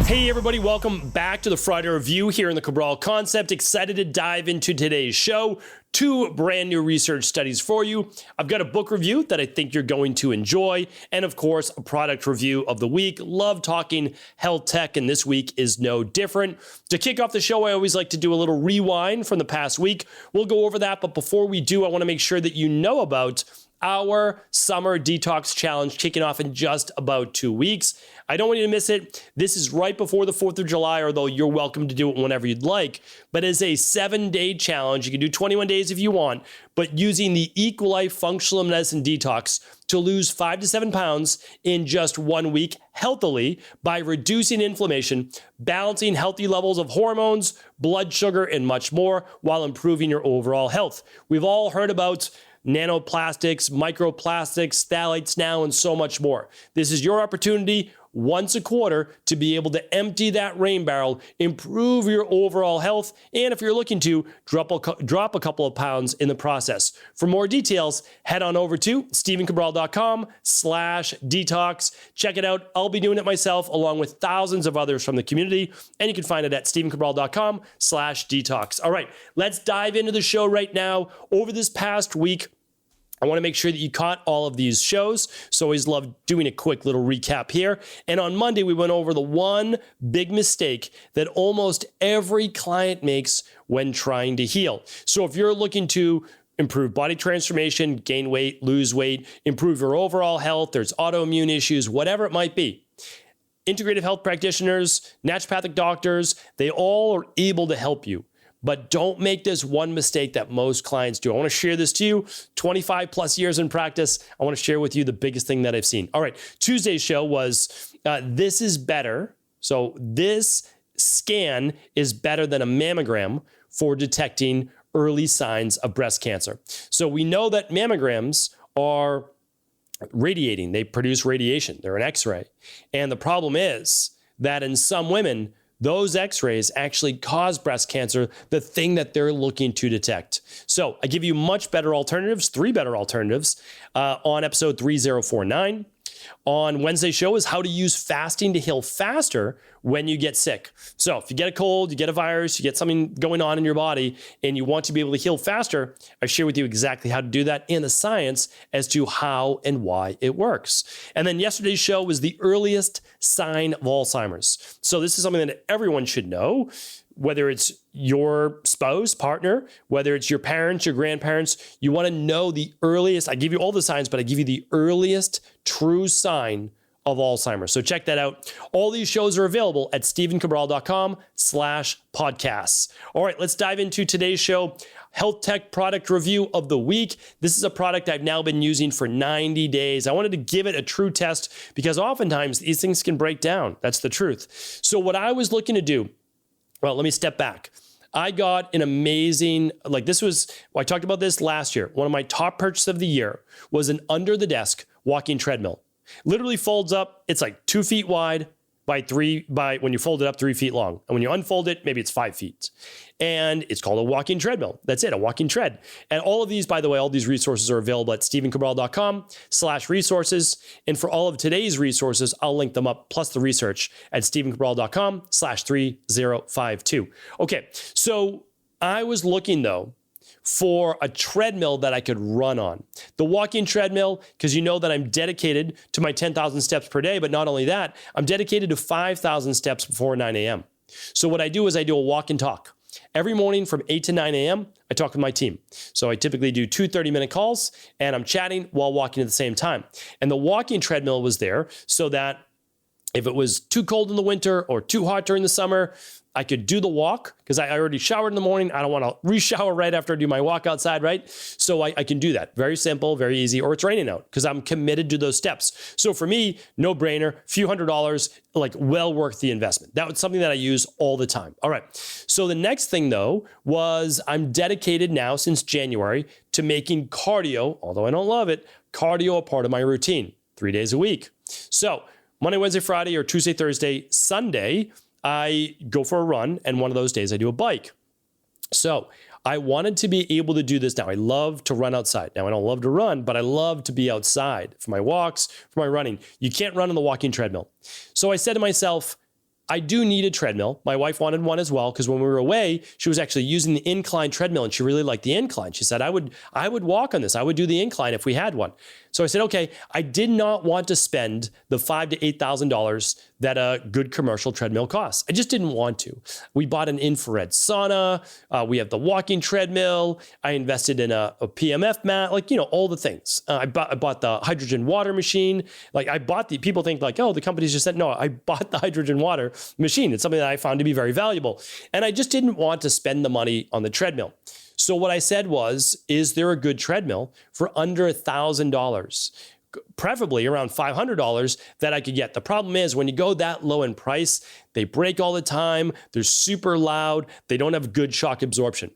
Hey everybody, welcome back to the Friday Review here in the Cabral Concept. Excited to dive into today's show. 2 brand new research studies for you. I've got a book review that I think you're going to enjoy, and of course, a product review of the week. Love talking health tech, and this week is no different. To kick off the show, I always like to do a little rewind from the past week. We'll go over that, but before we do, I want to make sure that you know about our summer detox challenge kicking off in just about 2 weeks. I don't want you to miss it. This is right before the 4th of July, although you're welcome to do it whenever you'd like. But it's a 7-day challenge. You can do 21 days if you want, but using the Equalife Functional Medicine Detox to lose 5 to 7 pounds in just 1 week healthily by reducing inflammation, balancing healthy levels of hormones, blood sugar, and much more while improving your overall health. We've all heard about nanoplastics, microplastics, phthalates now, and so much more. This is your opportunity once a quarter to be able to empty that rain barrel, improve your overall health, and if you're looking to, drop a couple of pounds in the process. For more details, head on over to stevencabral.com/detox. Check it out. I'll be doing it myself along with thousands of others from the community, and you can find it at stevencabral.com/detox. All right, let's dive into the show right now. Over this past week, I want to make sure that you caught all of these shows. So I always love doing a quick little recap here. And on Monday, we went over the one big mistake that almost every client makes when trying to heal. So if you're looking to improve body transformation, gain weight, lose weight, improve your overall health, there's autoimmune issues, whatever it might be, integrative health practitioners, naturopathic doctors, they all are able to help you. But don't make this one mistake that most clients do. I want to share this to you. 25 plus years in practice. I want to share with you the biggest thing that I've seen. All right. Tuesday's show was this is better. So this scan is better than a mammogram for detecting early signs of breast cancer. So we know that mammograms are radiating. They produce radiation. They're an X-ray. And the problem is that in some women, those X-rays actually cause breast cancer, the thing that they're looking to detect. So I give you much better alternatives, 3 better alternatives on episode 3049. On Wednesday's show is how to use fasting to heal faster when you get sick. So if you get a cold, you get a virus, you get something going on in your body, and you want to be able to heal faster, I share with you exactly how to do that and the science as to how and why it works. And then yesterday's show was the earliest sign of Alzheimer's. So this is something that everyone should know, whether it's your spouse, partner, whether it's your parents, your grandparents. You want to know the earliest. I give you all the signs, but I give you the earliest true sign of Alzheimer's. So check that out. All these shows are available at stevencabral.com/podcasts. All right, let's dive into today's show. Health tech product review of the week. This is a product I've now been using for 90 days. I wanted to give it a true test because oftentimes these things can break down. That's the truth. So what I was looking to do, well, let me step back. I got an amazing, I talked about this last year. One of my top purchases of the year was an under the desk walking treadmill. Literally folds up. It's like 2 feet wide by when you fold it up 3 feet long. And when you unfold it, maybe it's 5 feet. And it's called a walking treadmill. That's it, a walking tread. And all of these, by the way, all these resources are available at stevencabral.com/resources. And for all of today's resources, I'll link them up, plus the research at stevencabral.com/3052. Okay, so I was looking though for a treadmill that I could run on. The walking treadmill, because you know that I'm dedicated to my 10,000 steps per day, but not only that, I'm dedicated to 5,000 steps before 9 a.m. So what I do is I do a walk and talk. Every morning from 8 to 9 a.m., I talk with my team. So I typically do 2 30-minute calls, and I'm chatting while walking at the same time. And the walking treadmill was there so that if it was too cold in the winter or too hot during the summer, I could do the walk because I already showered in the morning. I don't want to re-shower right after I do my walk outside, right? So I can do that. Very simple, very easy, or it's raining out because I'm committed to those steps. So for me, no brainer, few $100s, well worth the investment. That was something that I use all the time. All right. So the next thing though was I'm dedicated now since January to making cardio, although I don't love it, cardio a part of my routine 3 days a week. So Monday, Wednesday, Friday, or Tuesday, Thursday, Sunday, I go for a run, and one of those days I do a bike. So I wanted to be able to do this now. I love to run outside. Now, I don't love to run, but I love to be outside for my walks, for my running. You can't run on the walking treadmill. So I said to myself, I do need a treadmill. My wife wanted one as well, because when we were away, she was actually using the incline treadmill and she really liked the incline. She said, I would walk on this. I would do the incline if we had one. So I said, okay, I did not want to spend the $5,000 to $8,000 that a good commercial treadmill costs. I just didn't want to. We bought an infrared sauna. We have the walking treadmill. I invested in a PMF mat, all the things. I bought the hydrogen water machine. People think the companies just said, no, I bought the hydrogen water machine. It's something that I found to be very valuable. And I just didn't want to spend the money on the treadmill. So what I said was, is there a good treadmill for under $1,000? Preferably around $500 that I could get. The problem is when you go that low in price, they break all the time. They're super loud. They don't have good shock absorption.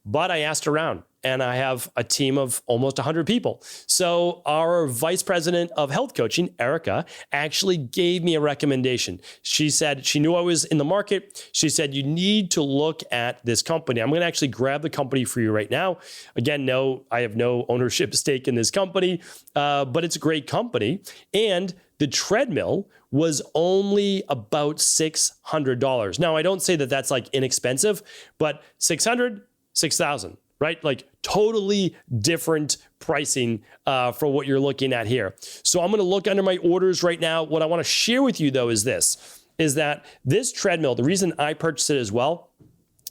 But I asked around, and I have a team of almost 100 people. So our vice president of health coaching, Erica, actually gave me a recommendation. She said she knew I was in the market. She said, you need to look at this company. I'm going to actually grab the company for you right now. Again, no, I have no ownership stake in this company, but it's a great company. And the treadmill was only about $600. Now, I don't say that that's inexpensive, but $600, $6,000. Right? Totally different pricing for what you're looking at here. So I'm going to look under my orders right now. What I want to share with you, though, is that this treadmill, the reason I purchased it as well,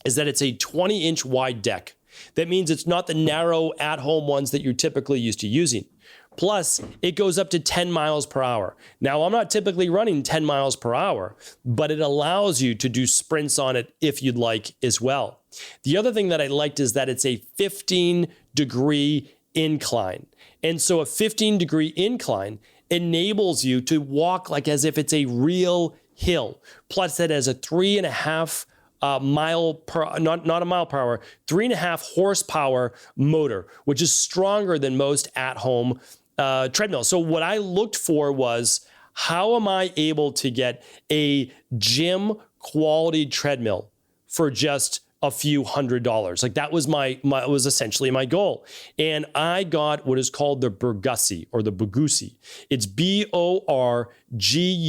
is that it's a 20-inch wide deck. That means it's not the narrow at-home ones that you're typically used to using. Plus, it goes up to 10 miles per hour. Now, I'm not typically running 10 miles per hour, but it allows you to do sprints on it if you'd like as well. The other thing that I liked is that it's a 15-degree incline. And so a 15-degree incline enables you to walk as if it's a real hill. Plus, it has a 3.5 mile per, not a mile per hour, 3.5 horsepower motor, which is stronger than most at-home treadmills. So what I looked for was, how am I able to get a gym quality treadmill for just a few $100s? That was was essentially my goal. And I got what is called the Borgusi, or the Borgusi. It's Borgusi.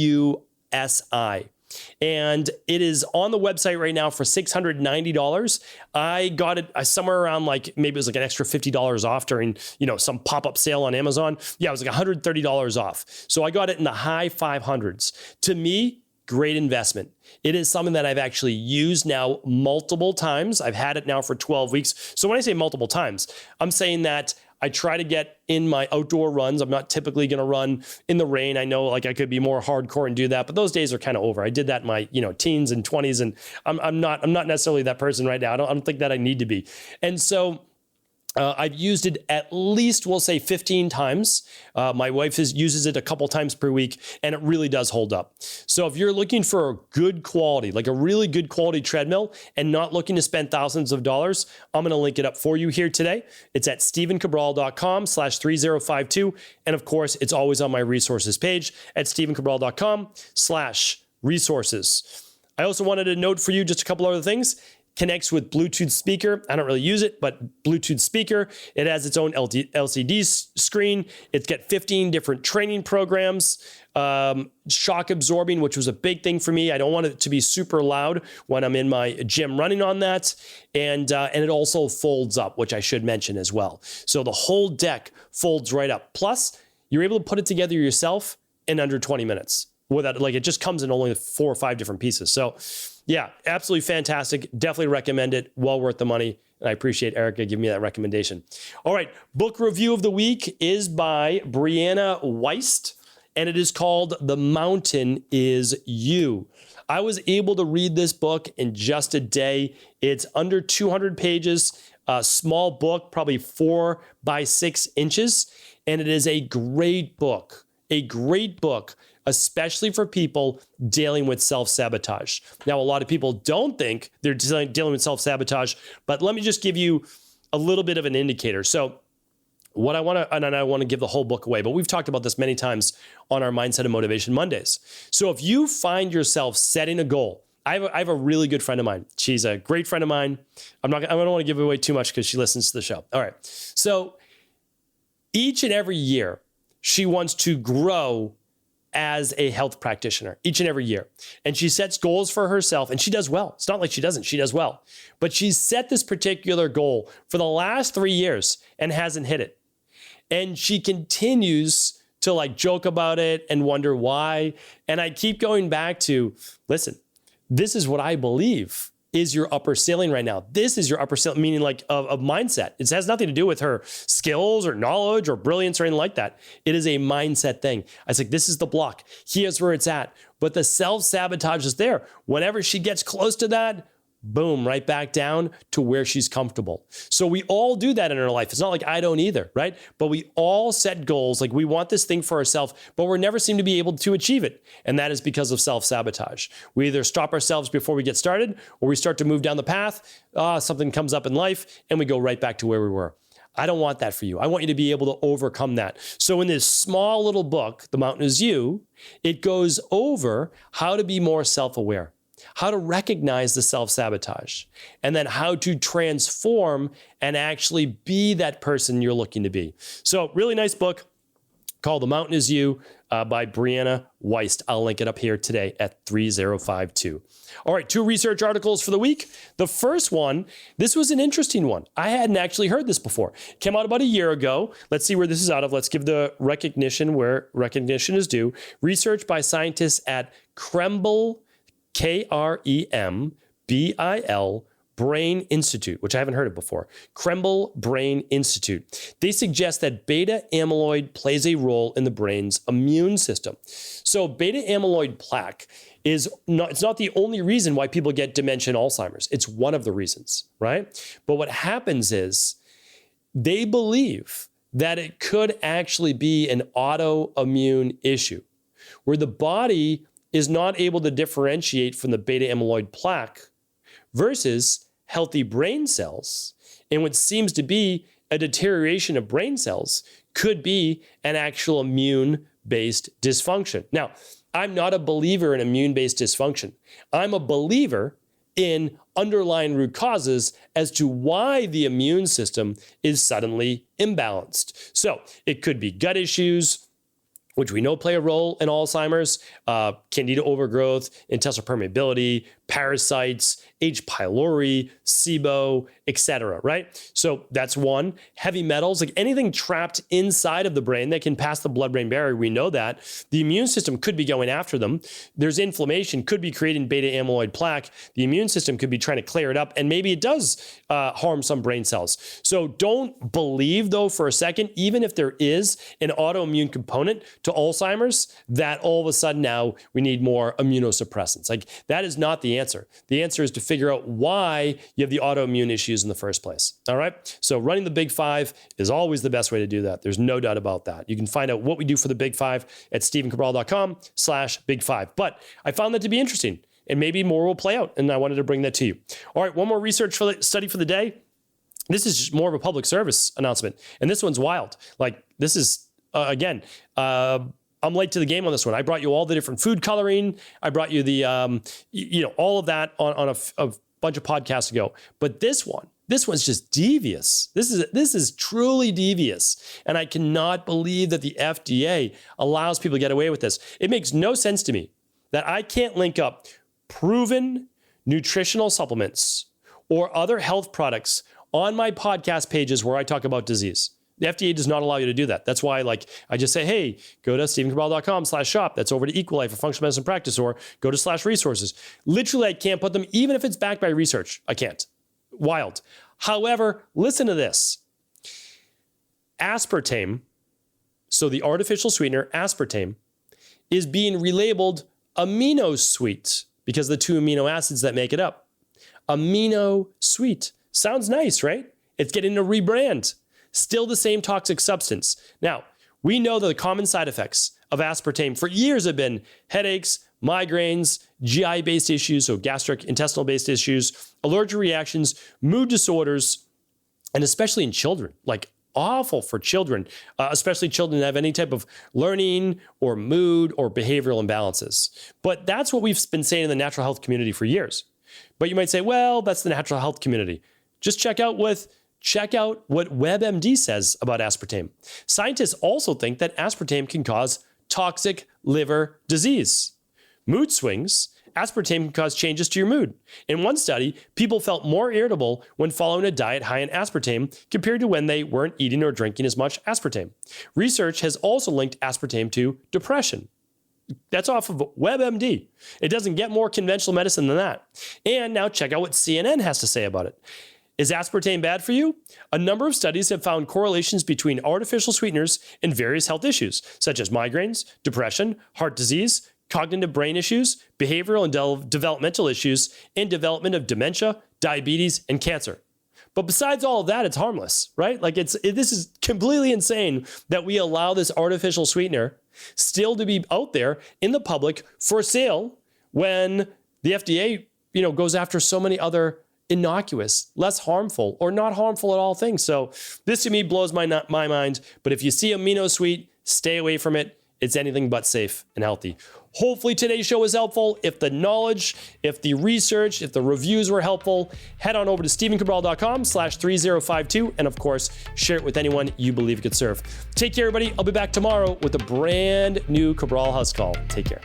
And it is on the website right now for $690. I got it somewhere around maybe it was an extra $50 off during, some pop-up sale on Amazon. Yeah, it was $130 off. So I got it in the high 500s. To me, great investment. It is something that I've actually used now multiple times. I've had it now for 12 weeks. So when I say multiple times, I'm saying that I try to get in my outdoor runs. I'm not typically going to run in the rain. I know I could be more hardcore and do that, but those days are kind of over. I did that in my teens and 20s, and I'm not necessarily that person right now. I don't think that I need to be. And so I've used it at least, we'll say 15 times. My wife uses it a couple times per week, and it really does hold up. So if you're looking for a good quality, a really good quality treadmill, and not looking to spend thousands of dollars, I'm going to link it up for you here today. It's at stephencabral.com/3052. And of course, it's always on my resources page at stephencabral.com/resources. I also wanted to note for you just a couple other things. Connects with Bluetooth speaker. I don't really use it, but Bluetooth speaker. It has its own LCD screen. It's got 15 different training programs, shock absorbing, which was a big thing for me. I don't want it to be super loud when I'm in my gym running on that. And it also folds up, which I should mention as well. So the whole deck folds right up. Plus, you're able to put it together yourself in under 20 minutes. Without it just comes in only 4 or 5 different pieces. So yeah, absolutely fantastic. Definitely recommend it. Well worth the money. And I appreciate Erica giving me that recommendation. All right. Book review of the week is by Brianna Weist, and it is called The Mountain Is You. I was able to read this book in just a day. It's under 200 pages, a small book, probably 4 by 6 inches. And it is a great book, especially for people dealing with self-sabotage. Now, a lot of people don't think they're dealing with self-sabotage, but let me just give you a little bit of an indicator. So what I want to, and I want to give the whole book away, but we've talked about this many times on our Mindset and Motivation Mondays. So if you find yourself setting a goal, I have a really good friend of mine. She's a great friend of mine. I don't want to give away too much because she listens to the show. All right. So each and every year, she wants to grow as a health practitioner each and every year. And she sets goals for herself, and she does well. It's not like she doesn't, she does well. But she's set this particular goal for the last 3 years and hasn't hit it. And she continues to like joke about it and wonder why. And I keep going back to, listen, this is what I believe is your upper ceiling right now. This is your upper ceiling, meaning like of mindset. It has nothing to do with her skills or knowledge or brilliance or anything like that. It is a mindset thing. I was like, this is the block. Here's where it's at. But the self-sabotage is there. Whenever she gets close to that, boom, right back down to where she's comfortable. So we all do that in our life. It's not like I don't either, right? But we all set goals. Like we want this thing for ourselves, but we never seem to be able to achieve it. And that is because of self-sabotage. We either stop ourselves before we get started, or we start to move down the path. Something comes up in life and we go right back to where we were. I don't want that for you. I want you to be able to overcome that. So in this small little book, The Mountain Is You, it goes over how to be more self-aware, how to recognize the self-sabotage, and then how to transform and actually be that person you're looking to be. So really nice book called The Mountain Is You by Brianna Weist. I'll link it up here today at 3052. All right, 2 research articles for the week. The first one, this was an interesting one. I hadn't actually heard this before. It came out about a year ago. Let's see where this is out of. Let's give the recognition where recognition is due. Research by scientists at Cabral Brain Institute, which I haven't heard of before. Cabral Brain Institute. They suggest that beta amyloid plays a role in the brain's immune system. So beta amyloid plaque it's not the only reason why people get dementia and Alzheimer's. It's one of the reasons, right? But what happens is they believe that it could actually be an autoimmune issue where the body is not able to differentiate from the beta amyloid plaque versus healthy brain cells. And what seems to be a deterioration of brain cells could be an actual immune-based dysfunction. Now, I'm not a believer in immune-based dysfunction. I'm a believer in underlying root causes as to why the immune system is suddenly imbalanced. So it could be gut issues, which we know play a role in Alzheimer's, candida overgrowth, intestinal permeability, parasites, H. pylori, SIBO, etc., right? So that's one. Heavy metals, like anything trapped inside of the brain that can pass the blood-brain barrier, we know that. The immune system could be going after them. There's inflammation, could be creating beta amyloid plaque. The immune system could be trying to clear it up, and maybe it does harm some brain cells. So don't believe, though, for a second, even if there is an autoimmune component to Alzheimer's, that all of a sudden now we need more immunosuppressants. Like that is not the answer. The answer is to figure out why you have the autoimmune issues in the first place. All right. So running the Big 5 is always the best way to do that. There's no doubt about that. You can find out what we do for the Big 5 at stephencabral.com/Big 5. But I found that to be interesting, and maybe more will play out. And I wanted to bring that to you. All right. One more research study for the day. This is just more of a public service announcement. And this one's wild. Like this is, I'm late to the game on this one. I brought you all the different food coloring. I brought you the, all of that on a bunch of podcasts ago. But this one's just devious. This is truly devious. And I cannot believe that the FDA allows people to get away with this. It makes no sense to me that I can't link up proven nutritional supplements or other health products on my podcast pages where I talk about disease. The FDA does not allow you to do that. That's why, I just say, hey, go to stephencabral.com/shop. That's over to Equalife for functional medicine practice, or go to /resources. Literally, I can't put them, even if it's backed by research. I can't. Wild. However, listen to this. Aspartame, so the artificial sweetener, aspartame, is being relabeled amino sweet because the 2 amino acids that make it up. Amino sweet. Sounds nice, right? It's getting a rebrand. Still the same toxic substance. Now, we know that the common side effects of aspartame for years have been headaches, migraines, GI-based issues, so gastric intestinal-based issues, allergic reactions, mood disorders, and especially in children, like awful for children, especially children that have any type of learning or mood or behavioral imbalances. But that's what we've been saying in the natural health community for years. But you might say, well, that's the natural health community. Just check out what WebMD says about aspartame. Scientists also think that aspartame can cause toxic liver disease. Mood swings. Aspartame can cause changes to your mood. In one study, people felt more irritable when following a diet high in aspartame compared to when they weren't eating or drinking as much aspartame. Research has also linked aspartame to depression. That's off of WebMD. It doesn't get more conventional medicine than that. And now check out what CNN has to say about it. Is aspartame bad for you? A number of studies have found correlations between artificial sweeteners and various health issues, such as migraines, depression, heart disease, cognitive brain issues, behavioral and developmental issues, and development of dementia, diabetes, and cancer. But besides all of that, it's harmless, right? Like this is completely insane that we allow this artificial sweetener still to be out there in the public for sale when the FDA, goes after so many other innocuous, less harmful, or not harmful at all things. So this to me blows my mind. But if you see amino sweet, stay away from it. It's anything but safe and healthy. Hopefully today's show was helpful. If the knowledge, if the research, if the reviews were helpful, head on over to stephencabral.com/3052. And of course, share it with anyone you believe it could serve. Take care, everybody. I'll be back tomorrow with a brand new Cabral House Call. Take care.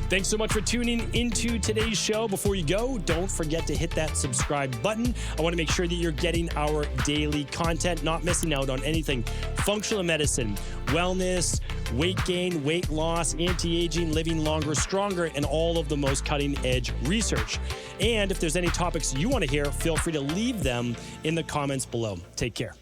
Thanks so much for tuning into today's show. Before you go, don't forget to hit that subscribe button. I want to make sure that you're getting our daily content, not missing out on anything. Functional medicine, wellness, weight gain, weight loss, anti-aging, living longer, stronger, and all of the most cutting-edge research. And if there's any topics you want to hear, feel free to leave them in the comments below. Take care.